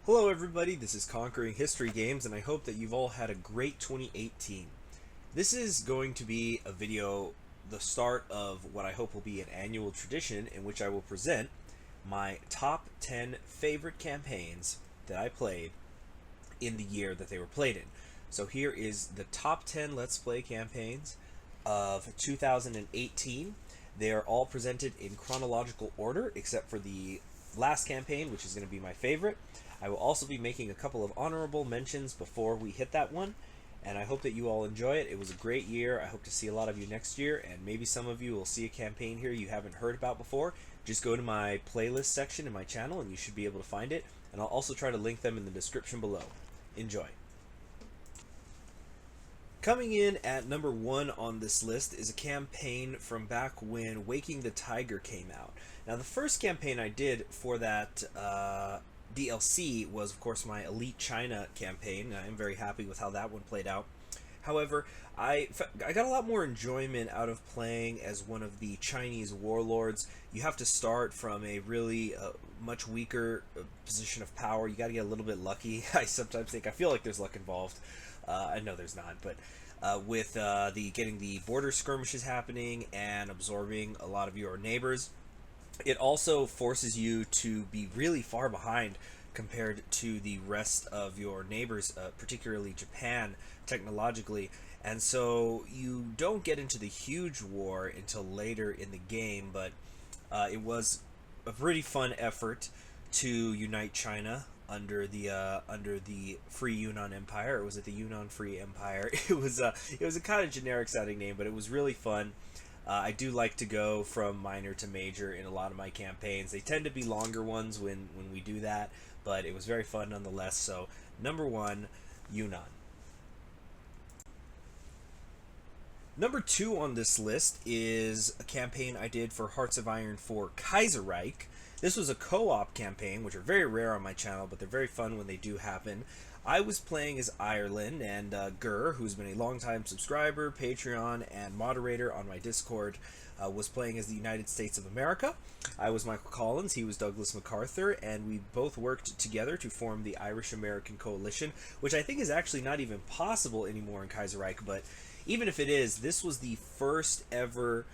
Hello everybody, this is Conquering History Games, and I hope that you've all had a great 2018. This is going to be a video, the start of what I hope will be an annual tradition in which I will present my top 10 favorite campaigns that I played in the year that they were played in. So here is the top 10 Let's Play campaigns of 2018. They are all presented in chronological order except for the last campaign, which is going to be my favorite. I will also be making a couple of honorable mentions before we hit that one, and I hope that you all enjoy it. It was a great year. I hope to see a lot of you next year, and maybe some of you will see a campaign here you haven't heard about before. Just go to my playlist section in my channel and you should be able to find it, and I'll also try to link them in the description below. Enjoy. Coming in at number 1 on this list is a campaign from back when Waking the Tiger came out. Now, the first campaign I did for that DLC was, of course, my Elite China campaign. I'm very happy with how that one played out. However, I got a lot more enjoyment out of playing as one of the Chinese warlords. You have to start from a really much weaker position of power. You got to get a little bit lucky. I feel like there's luck involved. I know there's not, but with getting the border skirmishes happening and absorbing a lot of your neighbors, it also forces you to be really far behind compared to the rest of your neighbors, particularly Japan, technologically. And so you don't get into the huge war until later in the game, but it was a pretty fun effort to unite China under the Free Yunnan Empire. Or was it the Yunnan Free Empire? It was a kind of generic sounding name, but it was really fun. I do like to go from minor to major in a lot of my campaigns. They tend to be longer ones when we do that, but it was very fun nonetheless. So, number 1, Yunnan. Number 2 on this list is a campaign I did for Hearts of Iron for Kaiser Reich. This was a co-op campaign, which are very rare on my channel, but they're very fun when they do happen. I was playing as Ireland, and Gur, who's been a longtime subscriber, Patreon, and moderator on my Discord, was playing as the United States of America. I was Michael Collins, he was Douglas MacArthur, and we both worked together to form the Irish-American Coalition, which I think is actually not even possible anymore in Kaiser Reich, but even if it is, this was the first ever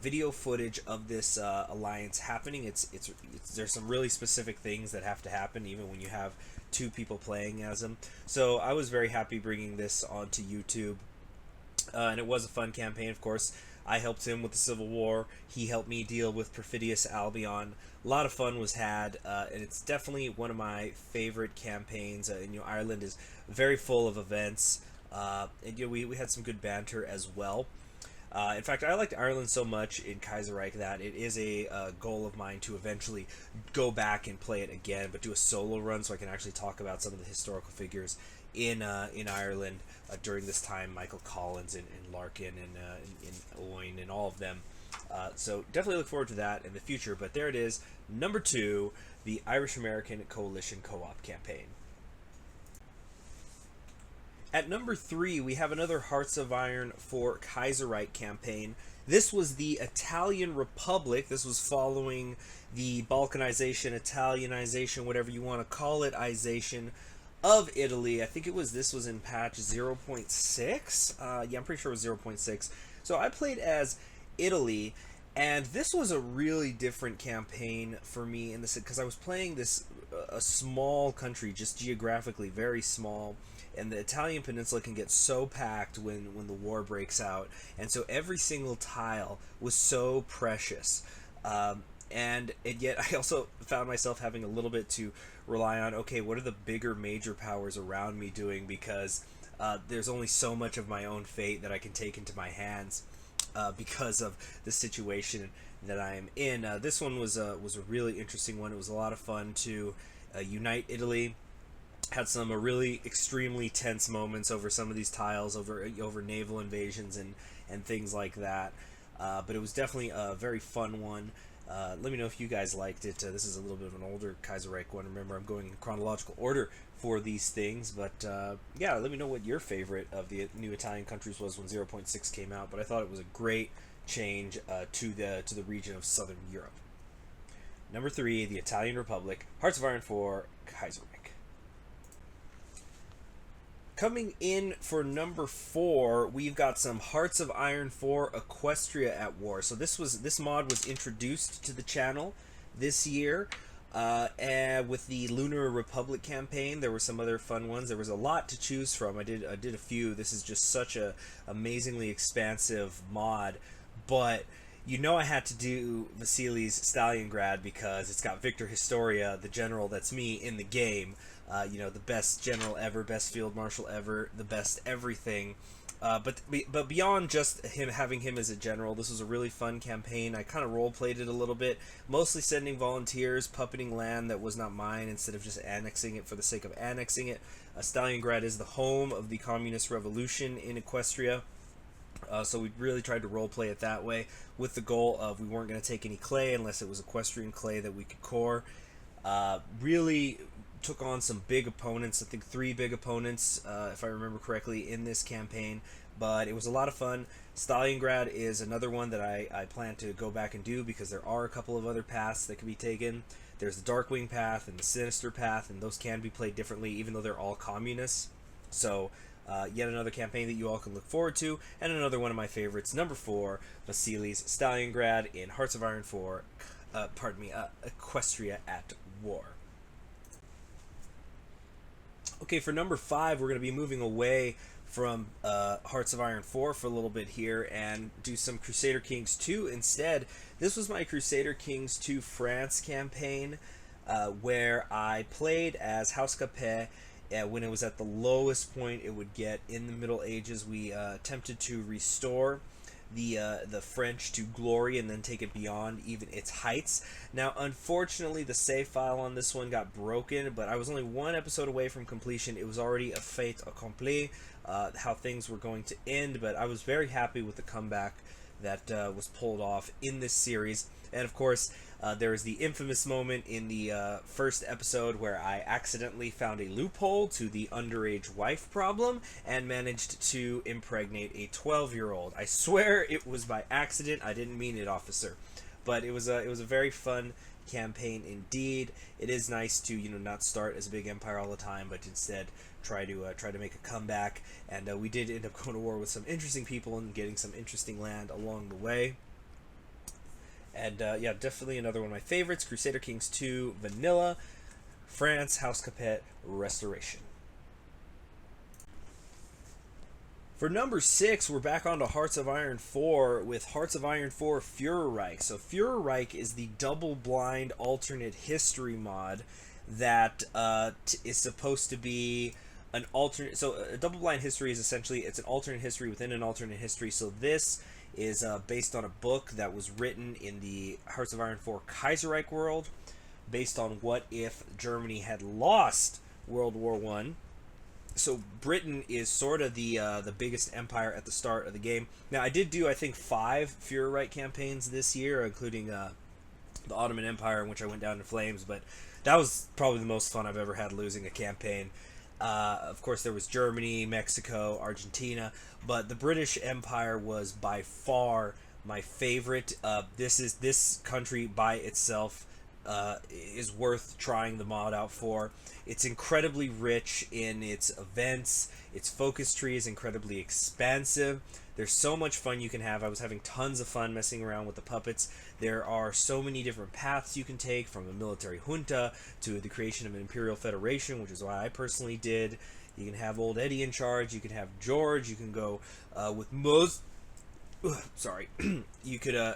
video footage of this alliance happening. There's some really specific things that have to happen even when you have 2 people playing as them. So I was very happy bringing this onto YouTube, and it was a fun campaign. Of course, I helped him with the Civil War. He helped me deal with Perfidious Albion. A lot of fun was had, and it's definitely one of my favorite campaigns. And Ireland is very full of events, and we had some good banter as well. In fact, I liked Ireland so much in Kaiser Reich that it is a goal of mine to eventually go back and play it again, but do a solo run so I can actually talk about some of the historical figures in Ireland during this time, Michael Collins and Larkin and Owen and all of them. So definitely look forward to that in the future, but there it is, number 2, the Irish-American Coalition Co-op campaign. At number 3, we have another Hearts of Iron for Kaiser Reich campaign. This was the Italian Republic. This was following the Balkanization, Italianization, whatever you want to call it, ization of Italy. I think this was in patch 0.6. Yeah, I'm pretty sure it was 0.6. So I played as Italy, and this was a really different campaign for me in this because I was playing a small country, just geographically very small. And the Italian peninsula can get so packed when the war breaks out. And so every single tile was so precious. And yet I also found myself having a little bit to rely on, okay, what are the bigger major powers around me doing? Because there's only so much of my own fate that I can take into my hands because of the situation that I am in. This one was a really interesting one. It was a lot of fun to unite Italy. Had some really extremely tense moments over some of these tiles, over naval invasions and things like that. But it was definitely a very fun one. Let me know if you guys liked it. This is a little bit of an older Kaiser Reich one. Remember, I'm going in chronological order for these things. But yeah, let me know what your favorite of the new Italian countries was when 0.6 came out. But I thought it was a great change to the region of Southern Europe. Number 3, the Italian Republic, Hearts of Iron 4, Kaiser Reich. Coming in for number 4, we've got some Hearts of Iron 4 Equestria at War. So this mod was introduced to the channel this year, and with the Lunar Republic campaign. There were some other fun ones. There was a lot to choose from. I did a few. This is just such a amazingly expansive mod, but you know I had to do Vasily's Stalingrad because it's got Victor Historia, the general that's me, in the game. You know, the best general ever, best field marshal ever, the best everything. But beyond just having him as a general, this was a really fun campaign. I kind of role-played it a little bit, mostly sending volunteers, puppeting land that was not mine instead of just annexing it for the sake of annexing it. Stalingrad is the home of the Communist Revolution in Equestria. So we really tried to role-play it that way, with the goal of we weren't going to take any clay unless it was equestrian clay that we could core. Really took on some big opponents. I think 3 big opponents, if I remember correctly, in this campaign. But it was a lot of fun. Stalingrad is another one that I plan to go back and do because there are a couple of other paths that can be taken. There's the Darkwing path and the Sinister path, and those can be played differently, even though they're all communists. So yet another campaign that you all can look forward to, and another one of my favorites, number 4, Vasily's Stalingrad in Hearts of Iron 4, Equestria at War. Okay, for number 5, we're going to be moving away from Hearts of Iron 4 for a little bit here and do some Crusader Kings 2 instead. This was my Crusader Kings 2 France campaign, where I played as House Capet. When it was at the lowest point it would get in the Middle Ages. We attempted to restore the French to glory and then take it beyond even its heights. Now, unfortunately, the save file on this one got broken, but I was only 1 episode away from completion. It was already a fait accompli, how things were going to end, but I was very happy with the comeback that was pulled off in this series. And of course, there was the infamous moment in the first episode where I accidentally found a loophole to the underage wife problem and managed to impregnate a 12-year-old. I swear it was by accident. I didn't mean it, officer. But it was a very fun campaign indeed. It is nice to, you know, not start as a big empire all the time, but instead try to make a comeback. And we did end up going to war with some interesting people and getting some interesting land along the way. And yeah, definitely another one of my favorites, Crusader Kings 2 Vanilla, France, House Capet, Restoration. For number 6, we're back onto Hearts of Iron 4 with Hearts of Iron 4 Fuhrer Reich. So Fuhrer Reich is the double-blind alternate history mod that is supposed to be an alternate... So a double-blind history is essentially, it's an alternate history within an alternate history. So this is based on a book that was written in the Hearts of Iron 4 Kaiserreich world, based on what if Germany had lost World War I. So Britain is sort of the biggest empire at the start of the game. Now, I did do, I think, 5 Fuhrer Reich campaigns this year, including the Ottoman Empire, in which I went down in flames, but that was probably the most fun I've ever had losing a campaign. Of course, there was Germany, Mexico, Argentina, but the British Empire was by far my favorite. This country by itself is worth trying the mod out for. It's incredibly rich in its events. Its focus tree is incredibly expansive. There's so much fun you can have. I was having tons of fun messing around with the puppets. There are so many different paths you can take, from a military junta to the creation of an imperial federation, which is what I personally did. You can have old Eddie in charge. You can have George. You can go with most... sorry. You could...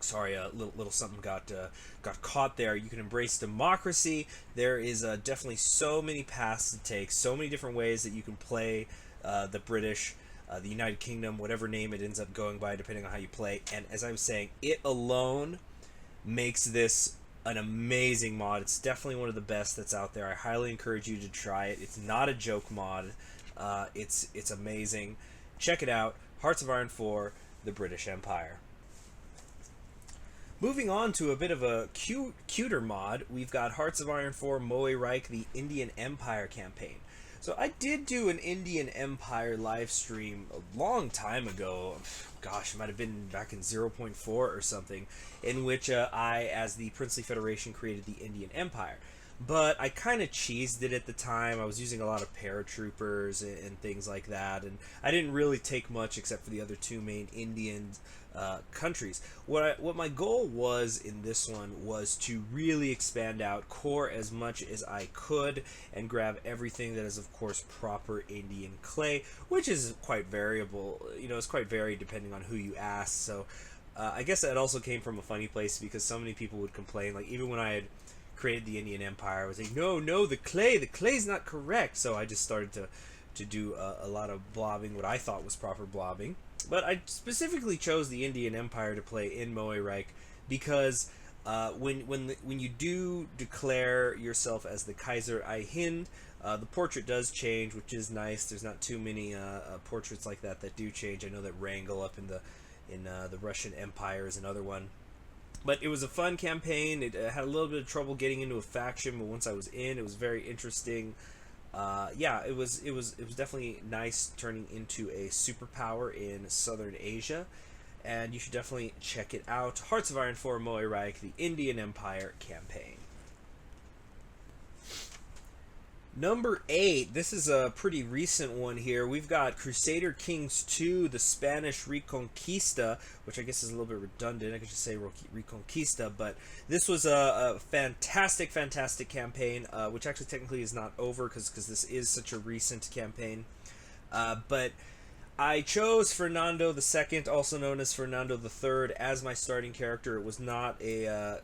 Sorry, a little something got caught there. You can embrace democracy. There is definitely so many paths to take, so many different ways that you can play the British, the United Kingdom, whatever name it ends up going by, depending on how you play. And as I was saying, it alone makes this an amazing mod. It's definitely one of the best that's out there. I highly encourage you to try it. It's not a joke mod. It's amazing. Check it out. Hearts of Iron 4, the British Empire. Moving on to a bit of a cuter mod, we've got Hearts of Iron 4 Moe Reich, the Indian Empire campaign. So I did do an Indian Empire live stream a long time ago. Gosh, it might have been back in 0.4 or something, in which I, as the Princely Federation, created the Indian Empire. but I kind of cheesed it at the time. I was using a lot of paratroopers and things like that, and I didn't really take much except for the other two main Indian countries. What my goal was in this one was to really expand out core as much as I could and grab everything that is, of course, proper Indian clay, which is quite variable. You know, it's quite varied depending on who you ask. So I guess that also came from a funny place because so many people would complain. Like, even when I had created the Indian Empire, I was like, no, the clay's not correct. So I just started to do a lot of blobbing, what I thought was proper blobbing. But I specifically chose the Indian Empire to play in Moe Reich because when you do declare yourself as the Kaiser I Hind, the portrait does change, which is nice. There's not too many portraits like that do change. I know that Wrangel up in the Russian Empire is another one. But it was a fun campaign. It had a little bit of trouble getting into a faction, but once I was in, it was very interesting. Yeah, it was definitely nice turning into a superpower in Southern Asia, and you should definitely check it out. Hearts of Iron 4 Moe Reich, the Indian Empire campaign. Number 8, this is a pretty recent one here. We've got Crusader Kings 2, the Spanish Reconquista, which I guess is a little bit redundant. I could just say Reconquista, but this was a fantastic campaign, which actually technically is not over because this is such a recent campaign. But I chose Fernando II, also known as Fernando III, as my starting character. It was not a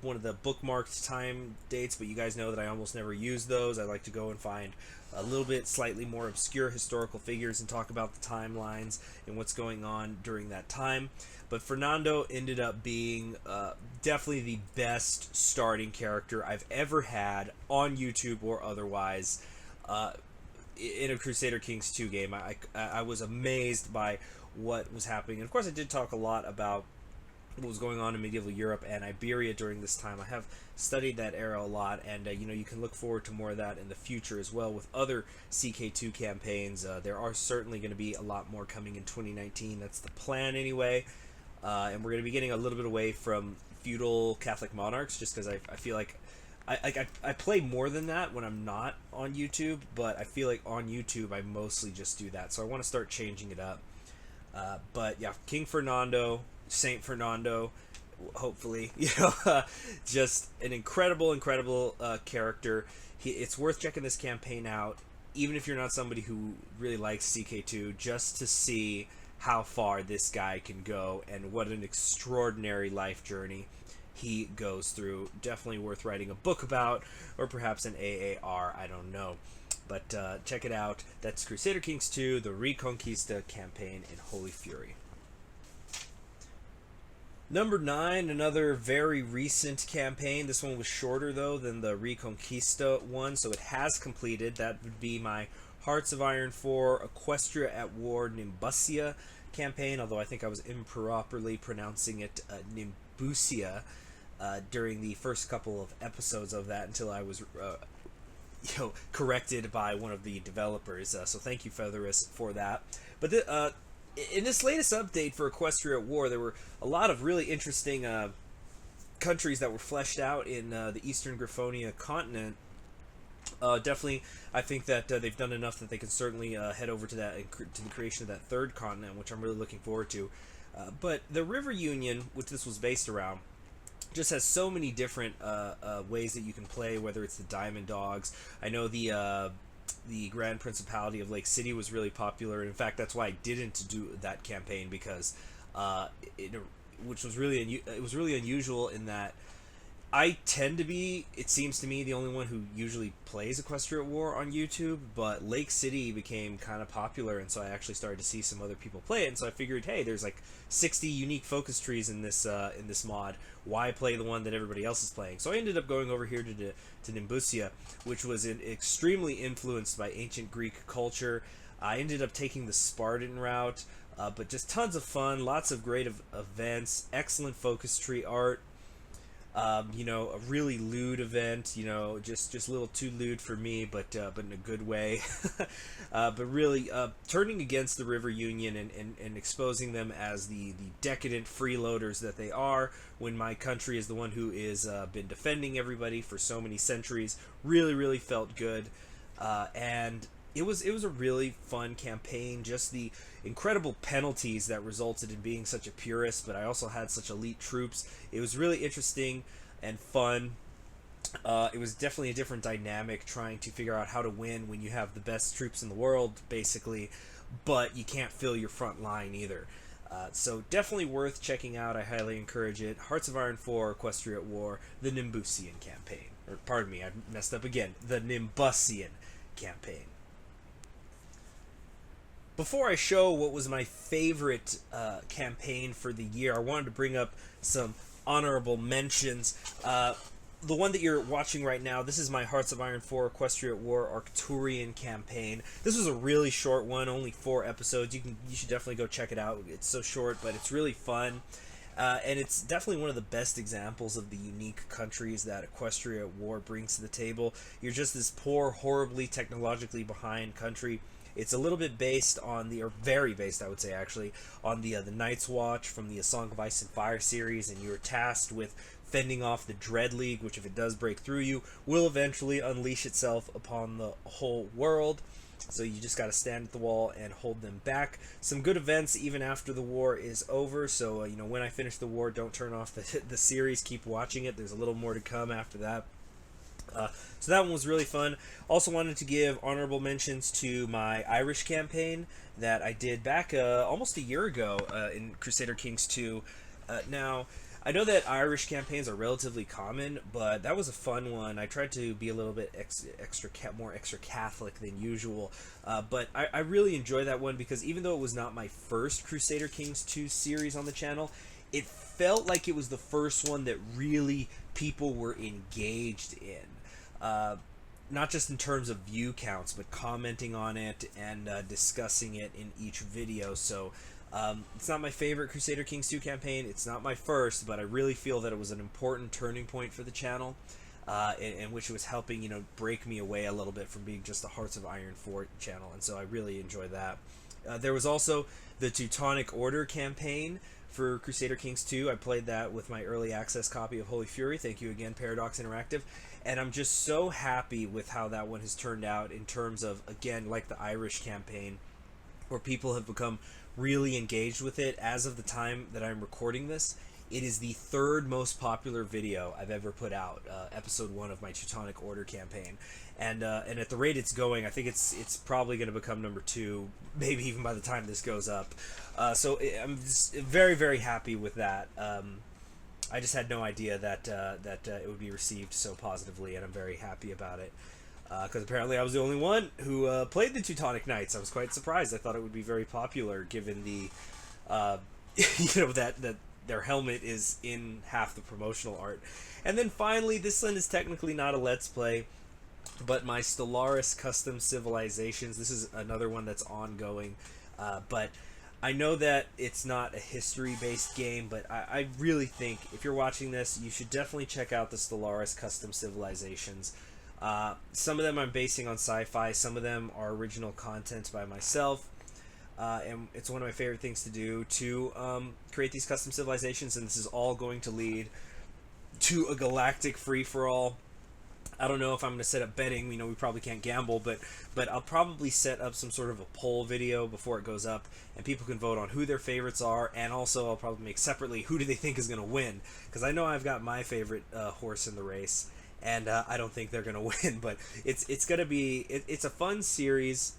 one of the bookmarked time dates, but you guys know that I almost never use those. I like to go and find a little bit slightly more obscure historical figures and talk about the timelines and what's going on during that time. But Fernando ended up being definitely the best starting character I've ever had on YouTube or otherwise in a Crusader Kings 2 game. I was amazed by what was happening. And of course I did talk a lot about what was going on in medieval Europe and Iberia during this time. I have studied that era a lot, and you can look forward to more of that in the future as well with other CK2 campaigns. There are certainly going to be a lot more coming in 2019. That's the plan anyway, and we're going to be getting a little bit away from feudal Catholic monarchs just because I feel like I play more than that when I'm not on YouTube, but I feel like on YouTube I mostly just do that, so I want to start changing it up. But yeah, King Fernando, Saint Fernando, hopefully, just an incredible character. It's worth checking this campaign out, even if you're not somebody who really likes CK2, just to see how far this guy can go and what an extraordinary life journey he goes through. Definitely worth writing a book about, or perhaps an AAR, I don't know. But check it out. That's Crusader Kings 2, the Reconquista campaign in Holy Fury. Number 9, another very recent campaign. This one was shorter, though, than the Reconquista one, so it has completed. That would be my Hearts of Iron 4 Equestria at War Nimbusia campaign, although I think I was improperly pronouncing it Nimbusia during the first couple of episodes of that until I was corrected by one of the developers. So thank you, Featherus, for that. But in this latest update for Equestria at War, there were a lot of really interesting countries that were fleshed out in the Eastern Griffonia continent. Definitely, I think that they've done enough that they can certainly head over to that to the creation of that third continent, which I'm really looking forward to. But the River Union, which this was based around, just has so many different ways that you can play, whether it's the Diamond Dogs. I know the Grand Principality of Lake City was really popular, and in fact that's why I didn't do that campaign, because which was really it was really unusual in that I tend to be, it seems to me, the only one who usually plays Equestria at War on YouTube, but Lake City became kind of popular, and so I actually started to see some other people play it, and so I figured, hey, there's like 60 unique focus trees in this mod. Why play the one that everybody else is playing? So I ended up going over here to Nimbusia, which was extremely influenced by ancient Greek culture. I ended up taking the Spartan route, but just tons of fun, lots of great events, excellent focus tree art. You know, a really lewd event. You know, just a little too lewd for me, but in a good way. But really turning against the River Union and exposing them as the decadent freeloaders that they are, when my country is the one who is been defending everybody for so many centuries. Really felt good, and it was a really fun campaign. Just the incredible penalties that resulted in being such a purist, but I also had such elite troops. It was really interesting and fun. It was definitely a different dynamic trying to figure out how to win when you have the best troops in the world, basically, but you can't fill your front line either. So definitely worth checking out. I highly encourage it. Hearts of Iron 4, Equestria at War, the Nimbusian campaign. Or, pardon me, I messed up again. The Nimbusian campaign. Before I show what was my favorite campaign for the year, I wanted to bring up some honorable mentions. The one that you're watching right now, this is my Hearts of Iron 4 Equestria at War Arcturian campaign. This was a really short one, only 4 episodes. You should definitely go check it out. It's so short, but it's really fun. And it's definitely one of the best examples of the unique countries that Equestria at War brings to the table. You're just this poor, horribly technologically behind country. It's a little bit based on or very based, I would say, actually, on the Night's Watch from the A Song of Ice and Fire series, and you're tasked with fending off the Dread League, which, if it does break through you, will eventually unleash itself upon the whole world. So you just got to stand at the wall and hold them back. Some good events even after the war is over. So you know, when I finish the war, don't turn off the series. Keep watching it. There's a little more to come after that. So that one was really fun. Also wanted to give honorable mentions to my Irish campaign that I did back almost a year ago in Crusader Kings 2. Now, I know that Irish campaigns are relatively common, but that was a fun one. I tried to be a little bit more extra Catholic than usual, but I really enjoyed that one because even though it was not my first Crusader Kings 2 series on the channel, it felt like it was the first one that really people were engaged in. Not just in terms of view counts, but commenting on it and discussing it in each video. So it's not my favorite Crusader Kings 2 campaign. It's not my first, but I really feel that it was an important turning point for the channel, in which it was helping, you know, break me away a little bit from being just a Hearts of Iron 4 channel, and so I really enjoyed that. There was also the Teutonic Order campaign for Crusader Kings 2. I played that with my early access copy of Holy Fury. Thank you again, Paradox Interactive. And I'm just so happy with how that one has turned out in terms of, again, like the Irish campaign, where people have become really engaged with it. As of the time that I'm recording this, it is the 3rd most popular video I've ever put out, episode 1 of my Teutonic Order campaign. And at the rate it's going, I think it's probably going to become number 2, maybe even by the time this goes up. So I'm just very happy with that. I just had no idea that it would be received so positively, and I'm very happy about it. Because apparently I was the only one who played the Teutonic Knights. I was quite surprised. I thought it would be very popular, given the, you know, that their helmet is in half the promotional art. And then finally, this one is technically not a Let's Play, but my Stellaris Custom Civilizations. This is another one that's ongoing, but I know that it's not a history-based game, but I really think if you're watching this, you should definitely check out the Stellaris Custom Civilizations. Some of them I'm basing on sci-fi, some of them are original content by myself, and it's one of my favorite things to do to create these custom civilizations, and this is all going to lead to a galactic free-for-all. I don't know if I'm going to set up betting. You know, we probably can't gamble, but I'll probably set up some sort of a poll video before it goes up, and people can vote on who their favorites are, and also I'll probably make separately who do they think is going to win, because I know I've got my favorite horse in the race, and I don't think they're going to win, but it's going to be, it's a fun series,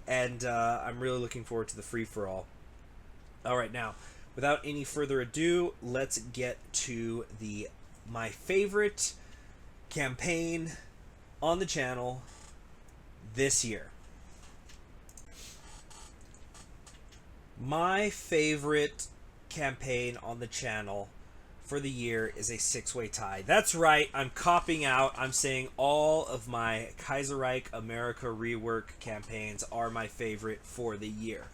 and I'm really looking forward to the free-for-all. Alright, now, without any further ado, let's get to my favorite campaign on the channel this year. My favorite campaign on the channel for the year is a 6-way tie. That's right, I'm copping out. I'm saying all of my Kaiser Reich America rework campaigns are my favorite for the year.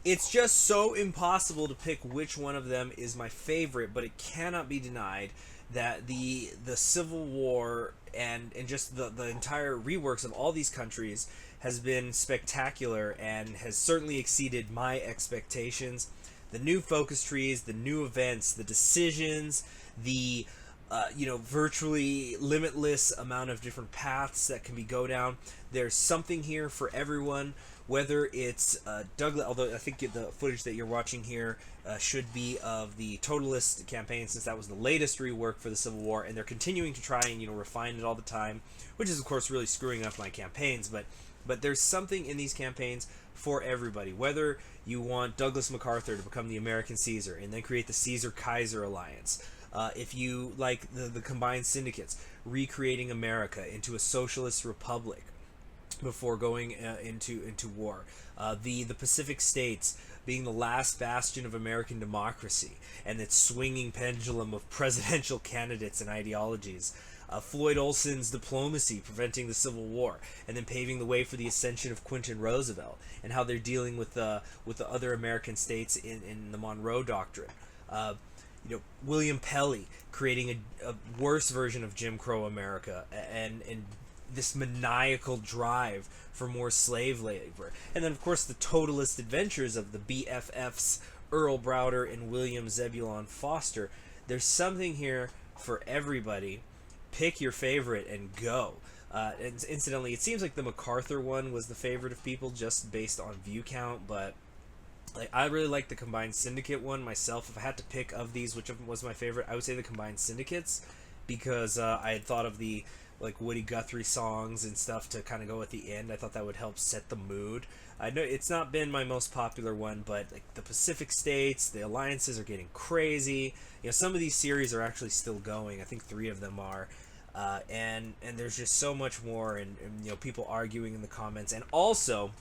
It's just so impossible to pick which one of them is my favorite, but it cannot be denied that the Civil War and just the entire reworks of all these countries has been spectacular and has certainly exceeded my expectations. The new focus trees, the new events, the decisions, the virtually limitless amount of different paths that can be go down. There's something here for everyone, whether it's Douglas, although I think the footage that you're watching here should be of the Totalist campaign, since that was the latest rework for the Civil War, and they're continuing to try and refine it all the time, which is of course really screwing up my campaigns, but there's something in these campaigns for everybody. Whether you want Douglas MacArthur to become the American Caesar and then create the Caesar-Kaiser alliance, if you like the combined syndicates, recreating America into a socialist republic before going into war, the Pacific states being the last bastion of American democracy and its swinging pendulum of presidential candidates and ideologies, Floyd Olson's diplomacy preventing the Civil War, and then paving the way for the ascension of Quentin Roosevelt, and how they're dealing with the other American states in the Monroe Doctrine. William Pelly creating a worse version of Jim Crow America, and this maniacal drive for more slave labor. And then, of course, the totalist adventures of the BFFs Earl Browder and William Zebulon Foster. There's something here for everybody. Pick your favorite and go. And incidentally, it seems like the MacArthur one was the favorite of people just based on view count, but I really like the Combined Syndicate one myself. If I had to pick of these which of them was my favorite, I would say the Combined Syndicates, because I had thought of the Woody Guthrie songs and stuff to kind of go at the end. I thought that would help set the mood. I know it's not been my most popular one, but the Pacific states, the alliances are getting crazy. Some of these series are actually still going. I think 3 of them are. And there's just so much more, and people arguing in the comments. And also,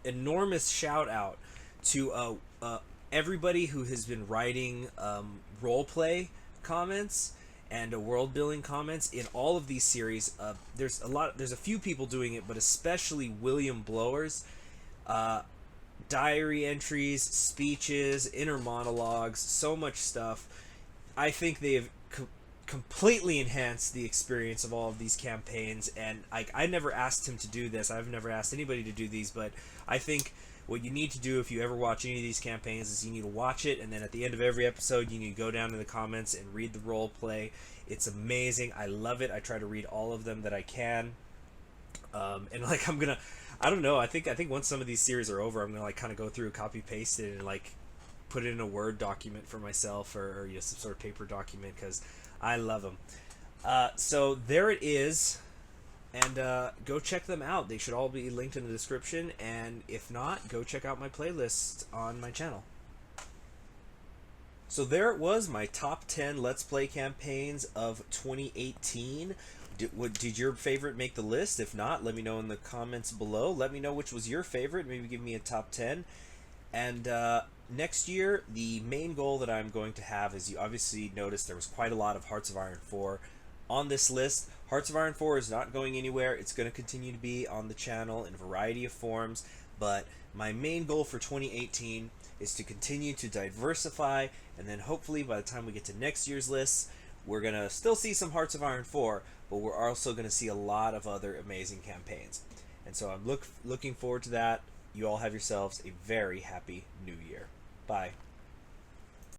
enormous shout out to everybody who has been writing roleplay comments and world building comments in all of these series. There's a few people doing it, but especially William Blowers. Diary entries, speeches, inner monologues, so much stuff. I think they have completely enhanced the experience of all of these campaigns, and I never asked him to do this. I've never asked anybody to do these, but I think what you need to do if you ever watch any of these campaigns is you need to watch it, and then at the end of every episode you need to go down to the comments and read the role play. It's amazing. I love it. I try to read all of them that I can. And I don't know, I think once some of these series are over, I'm gonna kind of go through, copy paste it, and put it in a Word document for myself, or some sort of paper document, because I love them. So there it is. And go check them out. They should all be linked in the description. And if not, go check out my playlist on my channel. So there it was, my top 10 Let's Play campaigns of 2018. Did your favorite make the list? If not, let me know in the comments below. Let me know which was your favorite. Maybe give me a top 10. And next year, the main goal that I'm going to have is, you obviously noticed there was quite a lot of Hearts of Iron 4 on this list. Hearts of Iron 4 is not going anywhere. It's going to continue to be on the channel in a variety of forms, but my main goal for 2018 is to continue to diversify, and then hopefully by the time we get to next year's lists, we're going to still see some Hearts of Iron 4, but we're also going to see a lot of other amazing campaigns. And so I'm looking forward to that. You all have yourselves a very happy new year. Bye.